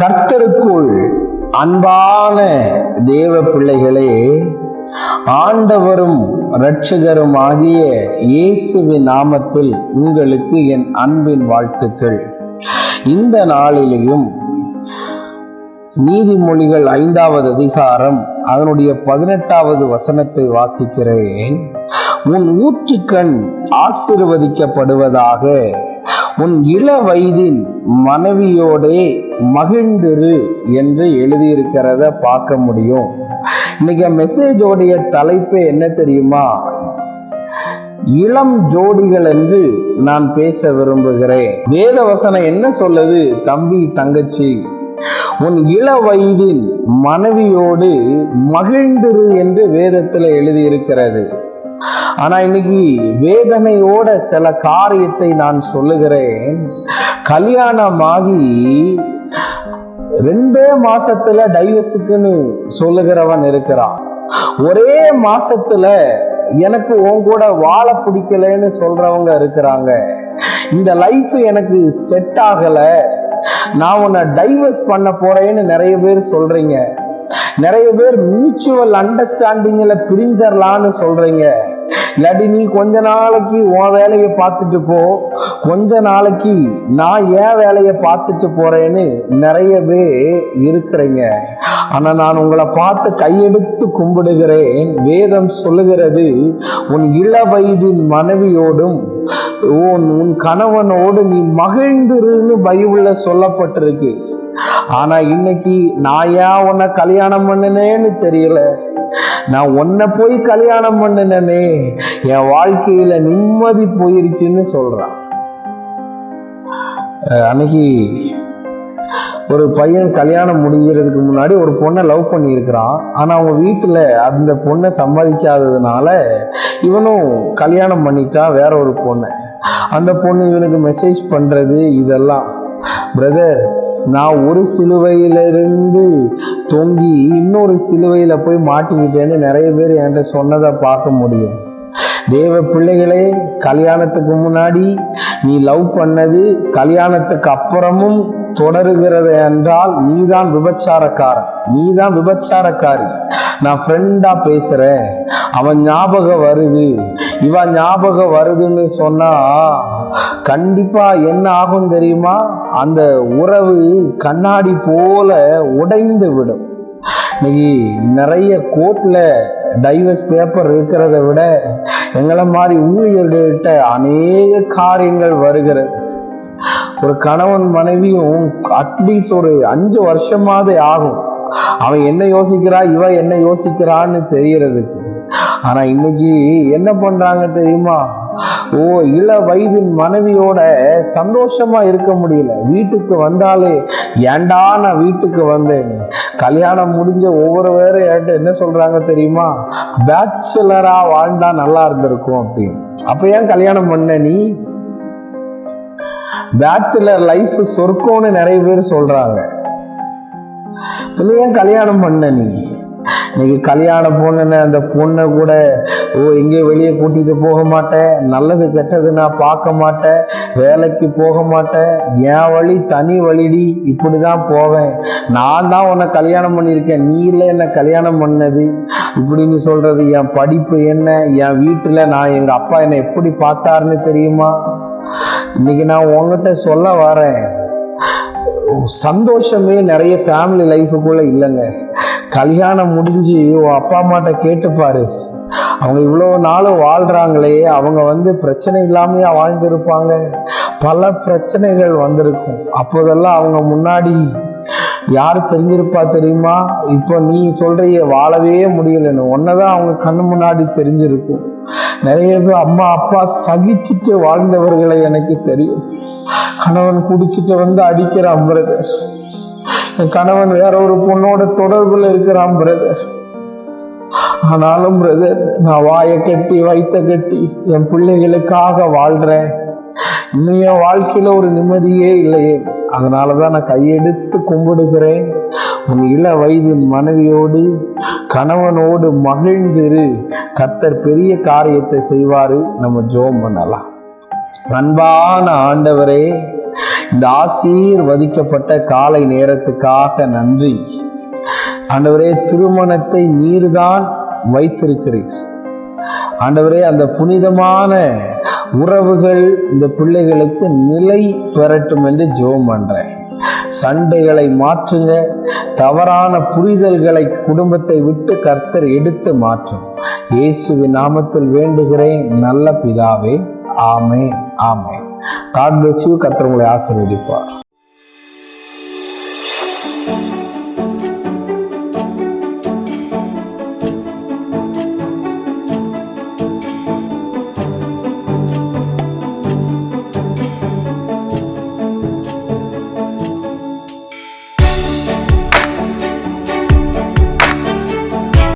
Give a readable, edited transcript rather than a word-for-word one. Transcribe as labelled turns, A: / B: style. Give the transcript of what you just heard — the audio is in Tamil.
A: கர்த்தருக்குள் அன்பான தேவ பிள்ளைகளே, ஆண்டவரும் இரட்சகரும் ஆகிய இயேசுவின் நாமத்தில் உங்களுக்கு என் அன்பின் வாழ்த்துக்கள். இந்த நாளிலேயும் நீதிமொழிகள் 5வது அதிகாரம் அதனுடைய 18வது வசனத்தை வாசிக்கிறேன். உன் ஊற்றுக்கண் ஆசீர்வதிக்கப்படுவதாக, உன் இள வயதின் மனைவியோடே மகிழ்ந்திரு என்று எழுதியிருக்கிறத பார்க்க முடியும். இன்னைக்கு மெசேஜோடைய தலைப்பு என்ன தெரியுமா? இளம் ஜோடிகள் என்று நான் பேச விரும்புகிறேன். வேத வசனம் என்ன சொல்லுது? தம்பி தங்கச்சி, உன் இள வயதின் மனைவியோடு மகிழ்ந்திரு என்று வேதத்தில் எழுதியிருக்கிறது. ஆனா இன்னைக்கு வேதனையோட சில காரியத்தை நான் சொல்லுகிறேன். கல்யாணமாகி 2 மாசத்துல டைவர்ஸுக்குன்னு சொல்லுகிறவன் இருக்கிறான். ஒரே மாசத்துல எனக்கு உன் கூட வாழ பிடிக்கலன்னு சொல்றவங்க இருக்கிறாங்க. இந்த லைஃப் எனக்கு செட் ஆகல, நான் உன்னை டைவர்ஸ் பண்ண போறேன்னு நிறைய பேர் சொல்றீங்க. நிறைய பேர் மியூச்சுவல் அண்டர்ஸ்டாண்டிங்ல பிரிஞ்சிடலான்னு சொல்றீங்க. இல்லாட்டி நீ கொஞ்ச நாளைக்கு உன் வேலையை பார்த்துட்டு போ, கொஞ்ச நாளைக்கு நான் என் வேலையை பார்த்துட்டு போறேன்னு நிறைய பேர் இருக்கிறீங்க. ஆனா நான் உங்களை பார்த்து கையெடுத்து கும்பிடுகிறேன். வேதம் சொல்லுகிறது, உன் இள வயதின் மனைவியோடும் உன் கணவனோடு நீ மகிழ்ந்துருன்னு பைபிள்ல சொல்லப்பட்டிருக்கு. ஆனா இன்னைக்கு நான் ஏன் உன்னை கல்யாணம் பண்ணினேன்னு தெரியல. நான் உன்னை போய் கல்யாணம் பண்ணினே, என் வாழ்க்கையில நிம்மதி போயிருச்சுன்னு சொல்றான். அன்னைக்கு ஒரு பையன் கல்யாணம் முடிகிறதுக்கு முன்னாடி ஒரு பொண்ணை லவ் பண்ணியிருக்கிறான். ஆனா அவங்க வீட்டுல அந்த பொண்ணை சம்மதிக்காததுனால இவனும் கல்யாணம் பண்ணிட்டான் வேற ஒரு பொண்ணை. அந்த பொண்ணு இவனுக்கு மெசேஜ் பண்றது இதெல்லாம், பிரதர், நான் ஒரு சிலுவையிலிருந்து தொங்கி இன்னொரு சிலுவையில போய் மாட்டிக்கிட்டேன்னு நிறைய பேர் என்கிட்ட சொன்னதை பார்க்க முடியும். தேவ பிள்ளைகளே, கல்யாணத்துக்கு முன்னாடி நீ லவ் பண்ணது கல்யாணத்துக்கு அப்புறமும் தொடருகிறது என்றால் நீதான் விபச்சாரக்காரன், நீதான் விபச்சாரக்காரி. நான் ஃப்ரெண்டா பேசுறேன், அவன் ஞாபகம் வருது, இவன் ஞாபகம் வருதுன்னு சொன்னா கண்டிப்பா என்ன ஆகும் தெரியுமா? அந்த உறவு கண்ணாடி போல உடைந்து விடும். இன்னைக்கு நிறைய கோர்ட்ல டைவர்ஸ் பேப்பர் இருக்கிறத விட எங்களை மாதிரி ஊழியர்கள்ட்ட அநேக காரியங்கள் வருகிறது. ஒரு கணவன் மனைவியும் அட்லீஸ்ட் ஒரு 5 வருஷமாவது ஆகும் அவன் என்ன யோசிக்கிறா, இவ என்ன யோசிக்கிறான்னு தெரியறதுக்கு. ஆனா இன்னைக்கு என்ன பண்றாங்க தெரியுமா? இள வயதின் மனைவியோட சந்தோஷமா இருக்க முடியல. வீட்டுக்கு வந்தாலே ஏண்டா நான் வீட்டுக்கு வந்தேன். கல்யாணம் முடிஞ்ச ஒவ்வொரு பேரும் என்ன சொல்றாங்க தெரியுமா? பேச்சுலரா வாழ்ந்தா நல்லா இருந்திருக்கும் அப்படின்னு. அப்ப ஏன் கல்யாணம் பண்ண நீ? பேச்சுலர் லைஃப் சொர்க்கம்னு நிறைய பேர் சொல்றாங்க. ஏன் கல்யாணம் பண்ண நீ? இன்னைக்கு கல்யாணம் பொண்ணுன்னு அந்த பொண்ணை கூட எங்கேயோ வெளியே கூட்டிட்டு போக மாட்டேன், நல்லது கெட்டது நான் பார்க்க மாட்டேன், வேலைக்கு போக மாட்டேன், என் வழி தனி வழிடி, இப்படிதான் போவேன், நான் தான் உன்னை கல்யாணம் பண்ணியிருக்கேன், நீ இல்லை என்னை கல்யாணம் பண்ணது இப்படின்னு சொல்றது. என் படிப்பு என்ன, என் வீட்டுல நான் எங்க அப்பா என்னை எப்படி பார்த்தாருன்னு தெரியுமா? இன்னைக்கு நான் உங்ககிட்ட சொல்ல வரேன், சந்தோஷமே நிறைய ஃபேமிலி லைஃபுக்குள்ள இல்லைங்க. கல்யாணம் முடிஞ்சு அப்பா அம்மாட்ட கேட்டுப்பாரு, அவங்க இவ்வளோ நாள் வாழ்றாங்களே, அவங்க பிரச்சனை இல்லாமையா வாழ்ந்திருப்பாங்க? பல பிரச்சனைகள் வந்திருக்கும். அப்போதெல்லாம் அவங்க முன்னாடி யார் தெரிஞ்சிருப்பா தெரியுமா? இப்போ நீ சொல்றிய வாழவே முடியலன்னு ஒன்னதான் அவங்க கண்ணு முன்னாடி தெரிஞ்சிருக்கும். நிறைய பேர் அம்மா அப்பா சகிச்சுட்டு வாழ்ந்தவர்களை எனக்கு தெரியும். கணவன் குடிச்சிட்டு அடிக்கிறான் பிரதர், என் கணவன் வேற ஒரு பொண்ணோட தொடர்புல இருக்கிறான் பிரதர், ஆனாலும் பிரதர் நான் வாயை கட்டி வயிற்ற கட்டி என் பிள்ளைகளுக்காக வாழ்றேன், இன்னும் என் வாழ்க்கையில ஒரு நிம்மதியே இல்லையே. அதனாலதான் நான் கையெடுத்து கும்பிடுகிறேன். உன் இள வயதின் மனைவியோடு கணவனோடு மகிழ்ந்திரு, கர்த்தர் பெரிய காரியத்தை செய்வாரு. நம்ம ஜெபம் பண்ணலாம். அன்பான ஆண்டவரே, இந்த ஆசீர்வதிக்கப்பட்ட காலை நேரத்துக்காக நன்றி ஆண்டவரே. திருமணத்தை நீர்தான் வைத்திருக்கிறீர் ஆண்டவரே. அந்த புனிதமான உறவுகள் இந்த பிள்ளைகளுக்கு நிலை பெறட்டும் என்று ஜெபம் பண்றேன். சண்டைகளை மாற்றுங்க. தவறான புரிதல்களை குடும்பத்தை விட்டு கர்த்தர் எடுத்து மாற்றும். இயேசுவின் நாமத்தில் வேண்டுகிறேன் நல்ல பிதாவே. ஆமென், ஆமென். God bless you. கர்த்தர் உங்களை ஆசீர்வதிப்பார்.